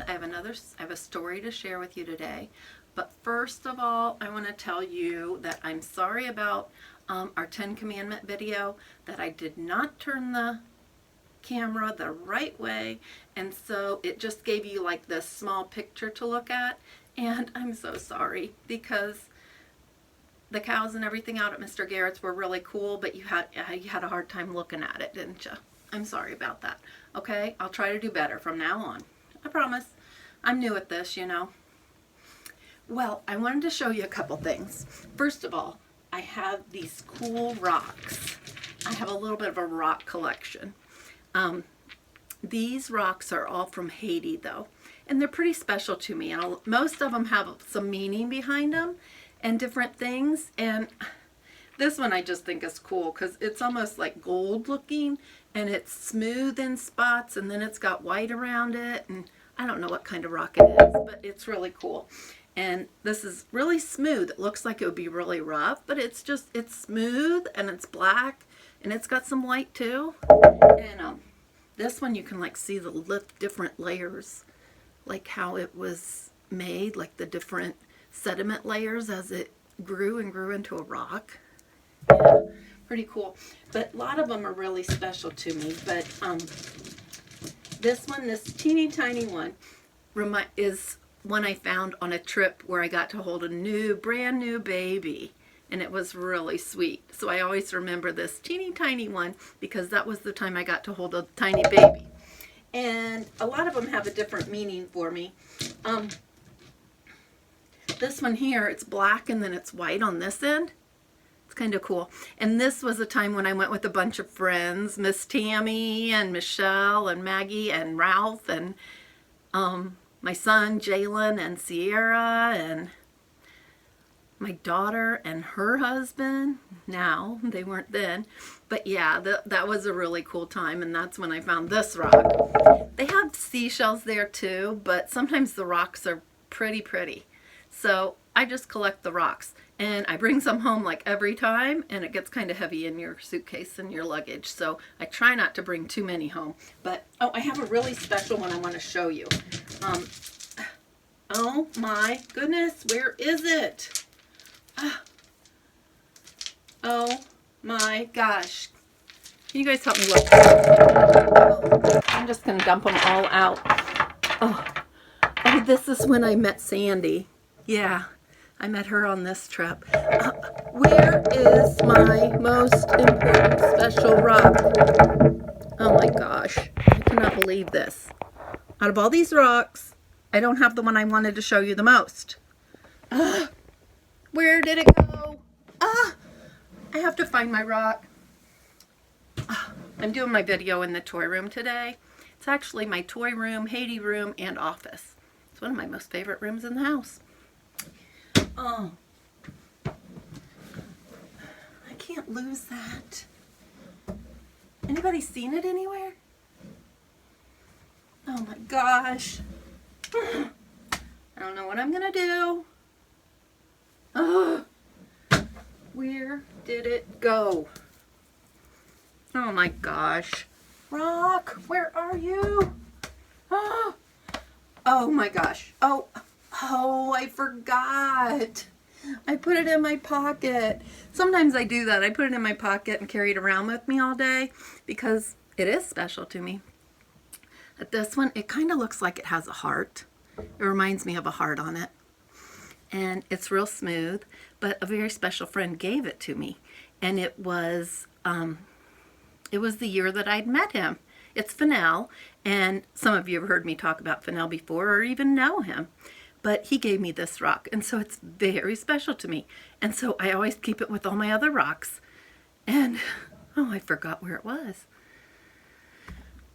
I have a story to share with you today. But first of all, I want to tell you that I'm sorry about our 10 Commandment video, that I did not turn the camera the right way, and so it just gave you like this small picture to look at, and I'm so sorry because the cows and everything out at Mr. Garrett's were really cool, but you had a hard time looking at it, didn't you? I'm sorry about that. Okay, I'll try to do better from now on. I promise. I'm new at this, you know. Well, I wanted to show you a couple things. First of all, I have these cool rocks. I have a little bit of a rock collection. These rocks are all from Haiti, though, and they're pretty special to me. And most of them have some meaning behind them and different things. And this one I just think is cool because it's almost like gold looking, and it's smooth in spots, and then it's got white around it, and I don't know what kind of rock it is, but it's really cool. And this is really smooth. It looks like it would be really rough, but it's smooth, and it's black, and it's got some white too. And this one you can like see the different layers, like how it was made, like the different sediment layers as it grew and grew into a rock. Yeah, pretty cool. But a lot of them are really special to me. But this one, this teeny tiny one, is one I found on a trip where I got to hold a brand new baby, and it was really sweet. So I always remember this teeny tiny one because that was the time I got to hold a tiny baby. And a lot of them have a different meaning for me. This one here, it's black and then it's white on this end. It's kind of cool. And this was a time when I went with a bunch of friends, Miss Tammy and Michelle and Maggie and Ralph and my son Jalen and Sierra and my daughter and her husband. Now, they weren't then. But yeah, that was a really cool time, and that's when I found this rock. They have seashells there too, but sometimes the rocks are pretty pretty. So I just collect the rocks, and I bring some home like every time, and it gets kind of heavy in your suitcase and your luggage. So I try not to bring too many home. But, oh, I have a really special one I want to show you. Oh my goodness, where is it? Oh my gosh. Can you guys help me look? Oh, I'm just going to dump them all out. Oh, this is when I met Sandy. Yeah, I met her on this trip. Where is my most important special rock? Oh my gosh, I cannot believe this. Out of all these rocks, I don't have the one I wanted to show you the most. Where did it go? I have to find my rock. I'm doing my video in the toy room today. It's actually my toy room, Haiti room, and office. It's one of my most favorite rooms in the house. Oh, I can't lose that. Anybody seen it anywhere? Oh my gosh. I don't know what I'm gonna do. Where did it go? Oh my gosh. Rock, where are you? Oh my gosh. Oh, I forgot. I put it in my pocket. Sometimes I do that. I put it in my pocket and carry it around with me all day because it is special to me. But this one, it kind of looks like it has a heart. It reminds me of a heart on it. And it's real smooth, but a very special friend gave it to me. And it was the year that I'd met him. It's Fennell, and some of you have heard me talk about Fennell before or even know him. But he gave me this rock, and so it's very special to me. And so I always keep it with all my other rocks. And, oh, I forgot where it was.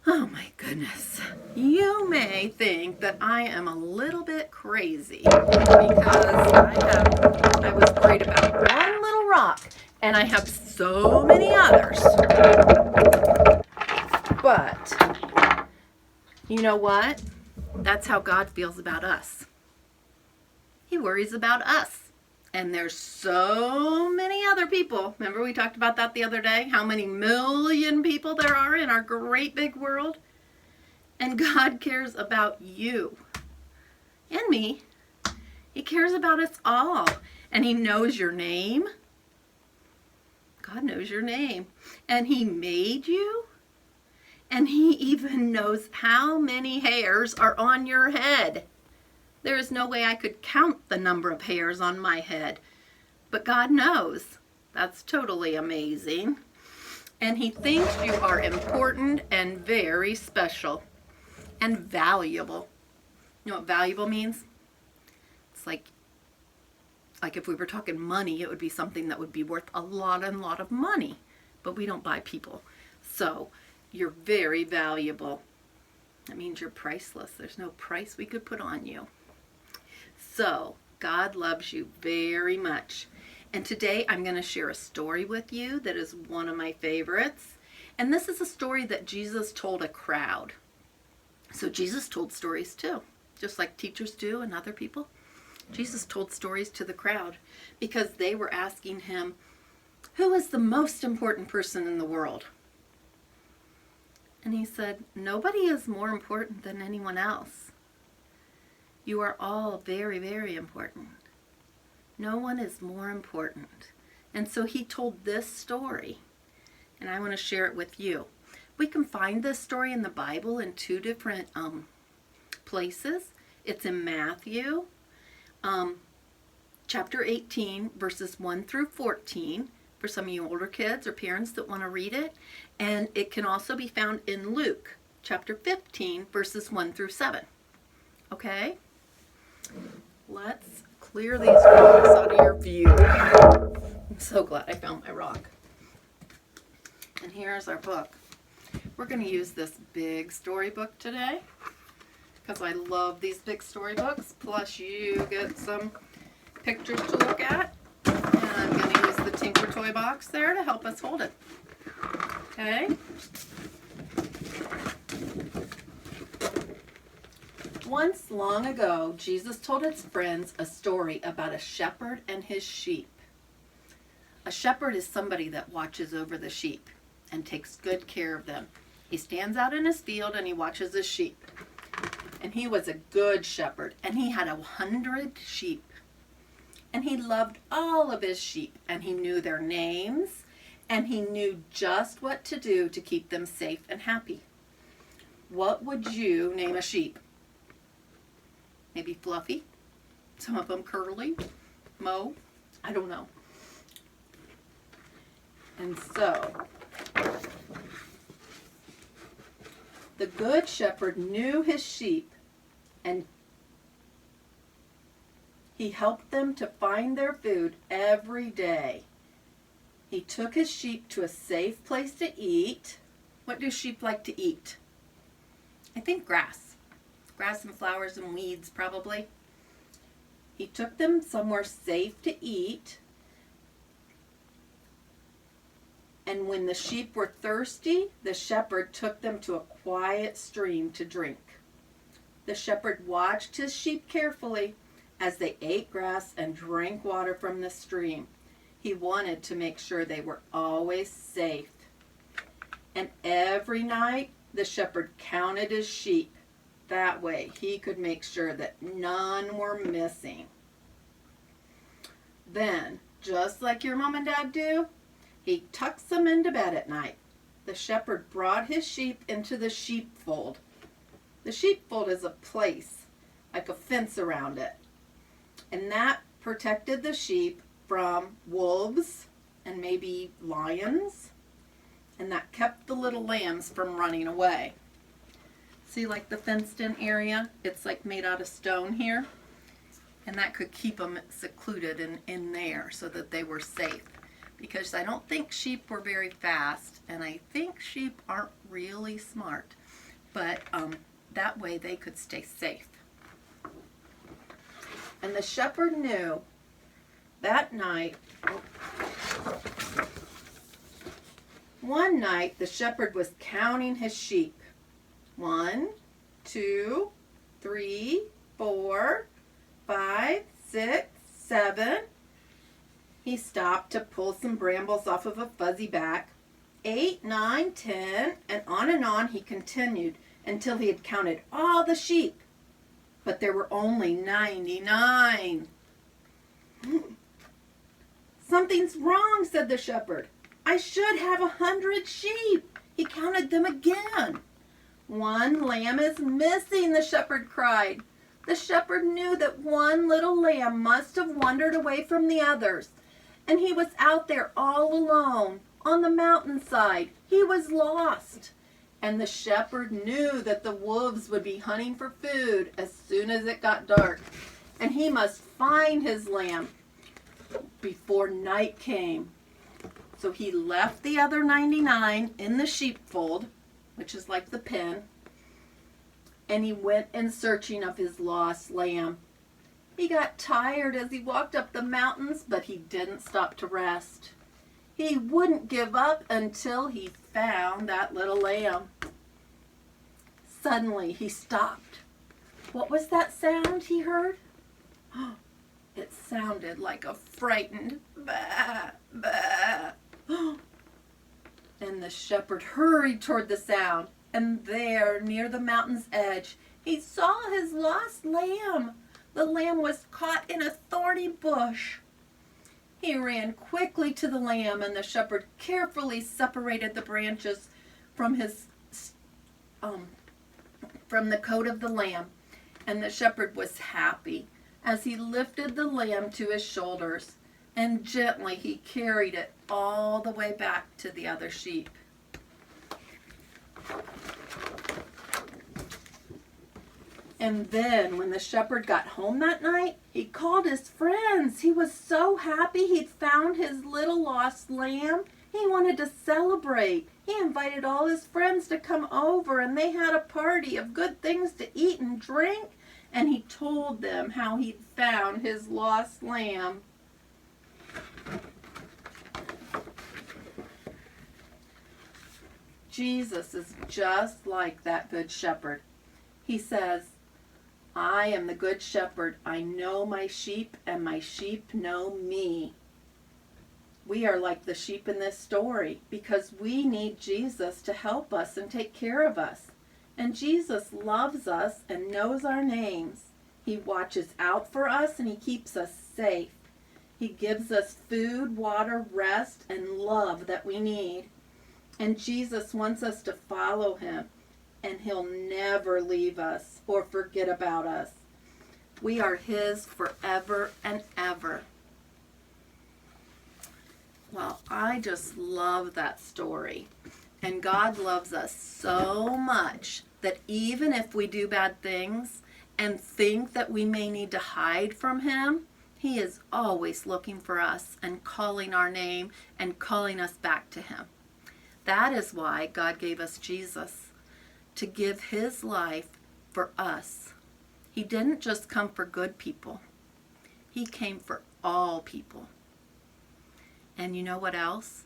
Oh my goodness. You may think that I am a little bit crazy because I was worried about one little rock, and I have so many others. But you know what? That's how God feels about us. He worries about us. And there's so many other people. Remember we talked about that the other day? How many million people there are in our great big world? And God cares about you. and me. He cares about us all. And he knows your name. God knows your name. And he made you. And he even knows how many hairs are on your head. There is no way I could count the number of hairs on my head. But God knows. That's totally amazing. And he thinks you are important and very special and valuable. You know what valuable means? It's like if we were talking money, it would be something that would be worth a lot of money. But we don't buy people. So you're very valuable. That means you're priceless. There's no price we could put on you. So God loves you very much. And today I'm going to share a story with you that is one of my favorites. And this is a story that Jesus told a crowd. So Jesus told stories too, just like teachers do and other people. Jesus told stories to the crowd because they were asking him, who is the most important person in the world? And he said, nobody is more important than anyone else. You are all very, very important. No one is more important. And so he told this story, and I want to share it with you. We can find this story in the Bible in two different places. It's in Matthew, chapter 18, verses 1 through 14, for some of you older kids or parents that want to read it. And it can also be found in Luke, chapter 15, verses 1 through 7. Okay? Let's clear these rocks out of your view. I'm so glad I found my rock. And here's our book. We're going to use this big storybook today because I love these big storybooks. Plus you get some pictures to look at. And I'm going to use the Tinker Toy box there to help us hold it. Okay? Once long ago, Jesus told his friends a story about a shepherd and his sheep. A shepherd is somebody that watches over the sheep and takes good care of them. He stands out in his field and he watches his sheep. And he was a good shepherd, and he had 100 sheep. And he loved all of his sheep, and he knew their names, and he knew just what to do to keep them safe and happy. What would you name a sheep? Maybe Fluffy? Some of them Curly? Mo? I don't know. And so, the good shepherd knew his sheep, and he helped them to find their food every day. He took his sheep to a safe place to eat. What do sheep like to eat? I think grass. Grass and flowers and weeds, probably. He took them somewhere safe to eat. And when the sheep were thirsty, the shepherd took them to a quiet stream to drink. The shepherd watched his sheep carefully as they ate grass and drank water from the stream. He wanted to make sure they were always safe. And every night, the shepherd counted his sheep. That way, he could make sure that none were missing. Then, just like your mom and dad do, he tucks them into bed at night. The shepherd brought his sheep into the sheepfold. The sheepfold is a place, like a fence around it. And that protected the sheep from wolves and maybe lions. And that kept the little lambs from running away. See, like the fenced-in area? It's like made out of stone here. And that could keep them secluded in there so that they were safe. Because I don't think sheep were very fast, and I think sheep aren't really smart. But that way they could stay safe. And the shepherd knew that night, one night the shepherd was counting his sheep. 1, 2, 3, 4, 5, 6, 7. He stopped to pull some brambles off of a fuzzy back. 8, 9, 10, and on he continued until he had counted all the sheep. but there were only 99. "Something's wrong," said the shepherd. "I should have 100 sheep." He counted them again. "One lamb is missing," the shepherd cried. The shepherd knew that one little lamb must have wandered away from the others, and he was out there all alone on the mountainside. He was lost. And the shepherd knew that the wolves would be hunting for food as soon as it got dark, and he must find his lamb before night came. So he left the other 99 in the sheepfold, which is like the pen, and he went in searching of his lost lamb. He got tired as he walked up the mountains, but he didn't stop to rest. He wouldn't give up until he found that little lamb. Suddenly he stopped. What was that sound he heard? It sounded like a frightened "bah, bah." And the shepherd hurried toward the sound, and there, near the mountain's edge, he saw his lost lamb. The lamb was caught in a thorny bush. He ran quickly to the lamb, and the shepherd carefully separated the branches from the coat of the lamb. And the shepherd was happy as he lifted the lamb to his shoulders, and gently he carried it all the way back to the other sheep. And then when the shepherd got home that night, he called his friends. He was so happy he'd found his little lost lamb. He wanted to celebrate. He invited all his friends to come over, and they had a party of good things to eat and drink, and he told them how he'd found his lost lamb. Jesus is just like that good shepherd. He says, "I am the good shepherd. I know my sheep, and my sheep know me." We are like the sheep in this story because we need Jesus to help us and take care of us. And Jesus loves us and knows our names. He watches out for us and he keeps us safe. He gives us food, water, rest, and love that we need. And Jesus wants us to follow him, and he'll never leave us or forget about us. We are his forever and ever. Well, I just love that story. And God loves us so much that even if we do bad things and think that we may need to hide from him, he is always looking for us and calling our name and calling us back to him. That is why God gave us Jesus, to give his life for us. He didn't just come for good people. He came for all people. And you know what else?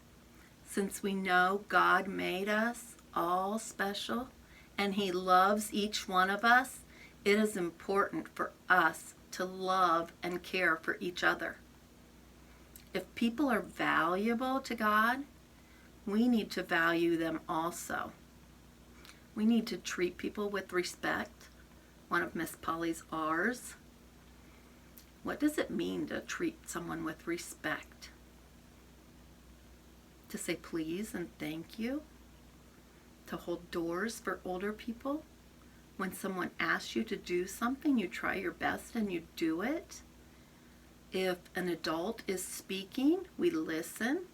Since we know God made us all special and he loves each one of us, it is important for us to love and care for each other. If people are valuable to God, we need to value them also. We need to treat people with respect. One of Miss Polly's R's. What does it mean to treat someone with respect? To say please and thank you? To hold doors for older people? When someone asks you to do something, you try your best and you do it. If an adult is speaking, we listen.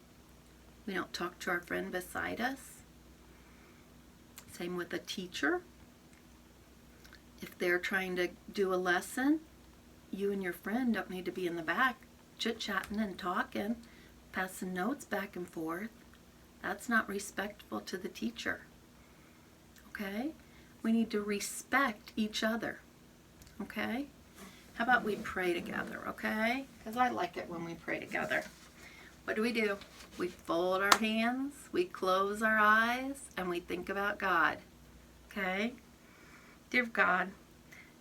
We don't talk to our friend beside us. Same with a teacher. If they're trying to do a lesson, you and your friend don't need to be in the back chit-chatting and talking, passing notes back and forth. That's not respectful to the teacher. Okay? We need to respect each other. Okay? How about we pray together, okay? Because I like it when we pray together. What do? We fold our hands, we close our eyes, and we think about God. Okay? Dear God,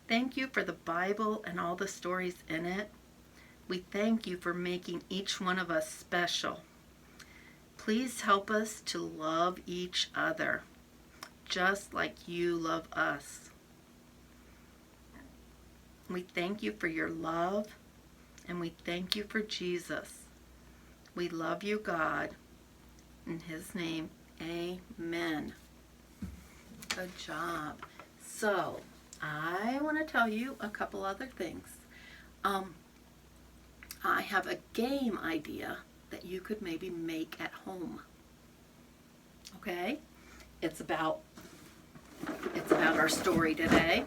thank you for the Bible and all the stories in it. We thank you for making each one of us special. Please help us to love each other, just like you love us. We thank you for your love, and we thank you for Jesus. We love you, God. In his name, amen. Good job. So, I want to tell you a couple other things. I have a game idea that you could maybe make at home. Okay? It's about our story today.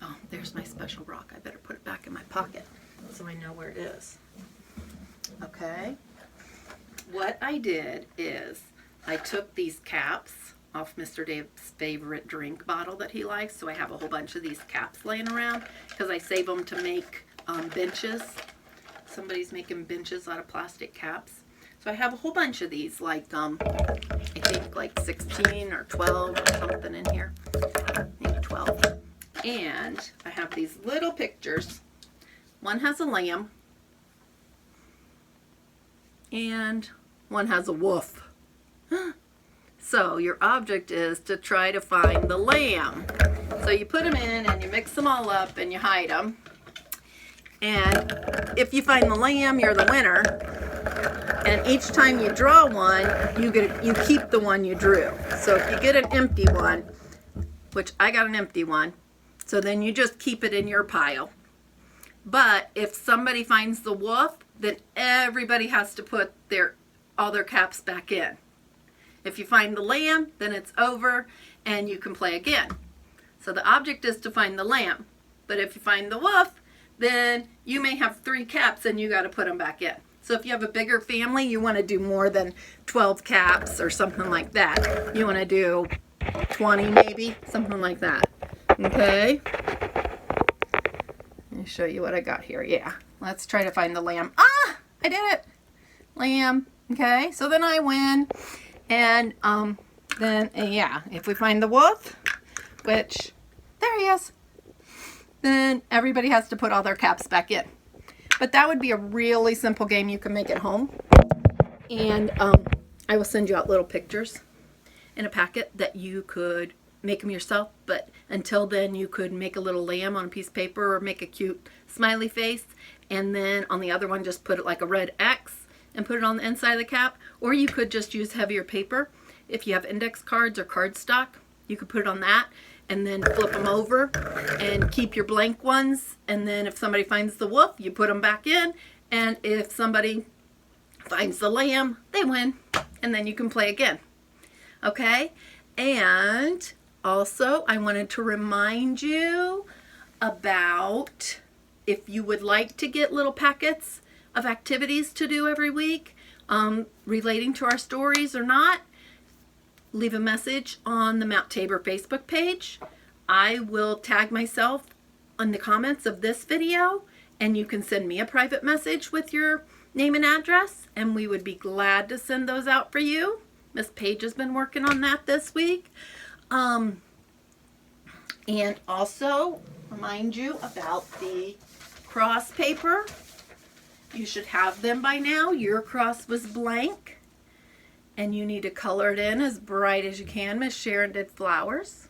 Oh, there's my special rock. I better put it back in my pocket so I know where it is. Okay? What I did is I took these caps off Mr. Dave's favorite drink bottle that he likes. So I have a whole bunch of these caps laying around because I save them to make benches. Somebody's making benches out of plastic caps. So I have a whole bunch of these, like I think like 16 or 12 or something in here. I think 12. And I have these little pictures. One has a lamb and one has a wolf. So your object is to try to find the lamb. So you put them in and you mix them all up and you hide them. And if you find the lamb, you're the winner. And each time you draw one, you keep the one you drew. So if you get an empty one, which I got an empty one, so then you just keep it in your pile. But if somebody finds the wolf, then everybody has to put all their caps back in. If you find the lamb, then it's over and you can play again. So the object is to find the lamb. But if you find the wolf, then you may have 3 caps and you got to put them back in. So if you have a bigger family, you want to do more than 12 caps or something like that. You want to do 20 maybe, something like that. Okay? Let me show you what I got here. Yeah, let's try to find the lamb. Ah, I did it. Lamb. Okay, so then I win. And yeah, if we find the wolf, which, there he is, then everybody has to put all their caps back in. But that would be a really simple game you can make at home. And I will send you out little pictures in a packet that you could make them yourself. But until then, you could make a little lamb on a piece of paper or make a cute smiley face. And then on the other one, just put it like a red X and put it on the inside of the cap. Or you could just use heavier paper. If you have index cards or cardstock, you could put it on that and then flip them over and keep your blank ones. And then if somebody finds the wolf, you put them back in. And if somebody finds the lamb, they win. And then you can play again. Okay? And also, I wanted to remind you about if you would like to get little packets of activities to do every week relating to our stories or not, leave a message on the Mount Tabor Facebook page. I will tag myself on the comments of this video, and you can send me a private message with your name and address, and we would be glad to send those out for you. Miss Paige has been working on that this week. And also remind you about the cross paper. You should have them by now. Your cross was blank. And you need to color it in as bright as you can. Miss Sharon did flowers.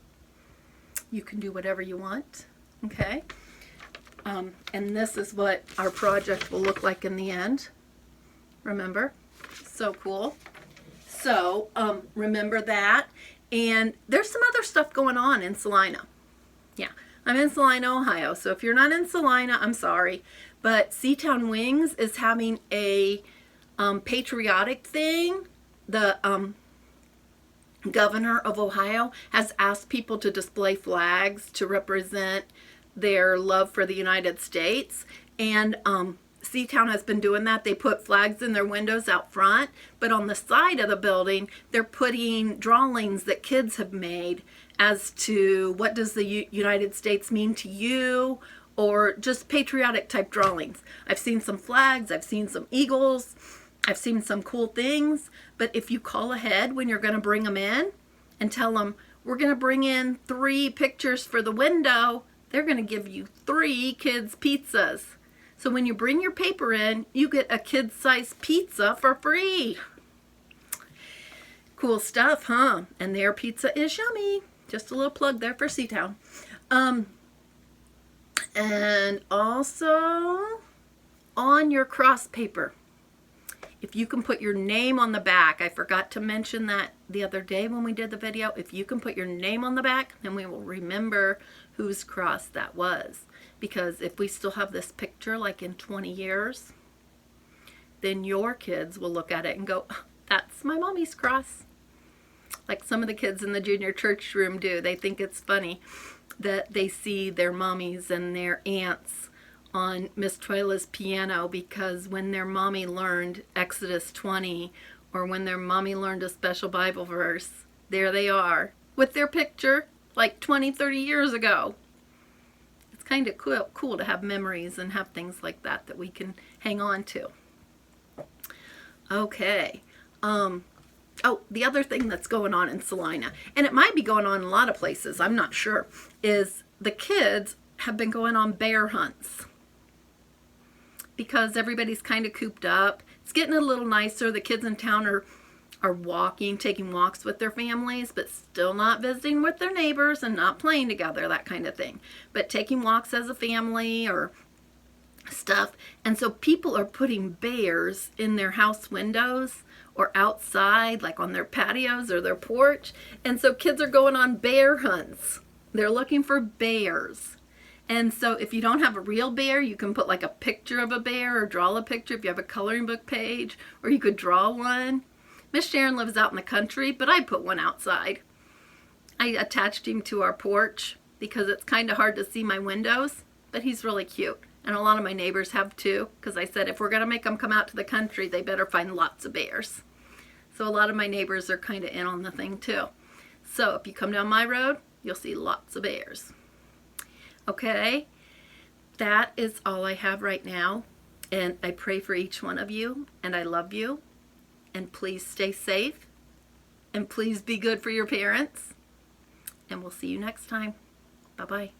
You can do whatever you want. Okay? And this is what our project will look like in the end. Remember? So cool. So, remember that. And there's some other stuff going on in Salina. Yeah, I'm in Salina, Ohio. So if you're not in Salina, I'm sorry. But Seatown Wings is having a patriotic thing. The governor of Ohio has asked people to display flags to represent their love for the United States. And Seatown has been doing that. They put flags in their windows out front, but on the side of the building, they're putting drawings that kids have made as to what does the United States mean to you, or just patriotic type drawings. I've seen some flags, I've seen some eagles, I've seen some cool things, but if you call ahead when you're going to bring them in and tell them, we're going to bring in 3 pictures for the window, they're going to give you 3 kids' pizzas. So when you bring your paper in, you get a kid-sized pizza for free. Cool stuff, huh? And their pizza is yummy. Just a little plug there for Seatown. And also on your cross paper, if you can put your name on the back, I forgot to mention that the other day when we did the video, if you can put your name on the back, then we will remember whose cross that was. Because if we still have this picture like in 20 years, then your kids will look at it and go, oh, that's my mommy's cross. Like some of the kids in the junior church room do. They think it's funny that they see their mommies and their aunts on Miss Twyla's piano, because when their mommy learned Exodus 20 or when their mommy learned a special Bible verse, there they are with their picture like 20, 30 years ago. It's kind of cool to have memories and have things like that that we can hang on to. Okay. Oh, the other thing that's going on in Salina, and it might be going on in a lot of places, I'm not sure, is the kids have been going on bear hunts. Because everybody's kind of cooped up. It's getting a little nicer. The kids in town are walking, taking walks with their families, but still not visiting with their neighbors and not playing together, that kind of thing. But taking walks as a family or stuff. And so people are putting bears in their house windows or outside, like on their patios or their porch. And so kids are going on bear hunts. They're looking for bears. And so if you don't have a real bear, you can put like a picture of a bear or draw a picture if you have a coloring book page, or you could draw one. Miss Sharon lives out in the country, but I put one outside. I attached him to our porch because it's kind of hard to see my windows, but he's really cute. And a lot of my neighbors have too, because I said if we're going to make them come out to the country, they better find lots of bears. So a lot of my neighbors are kind of in on the thing too. So if you come down my road, you'll see lots of bears. Okay, that is all I have right now, and I pray for each one of you, and I love you, and please stay safe, and please be good for your parents, and we'll see you next time. Bye-bye.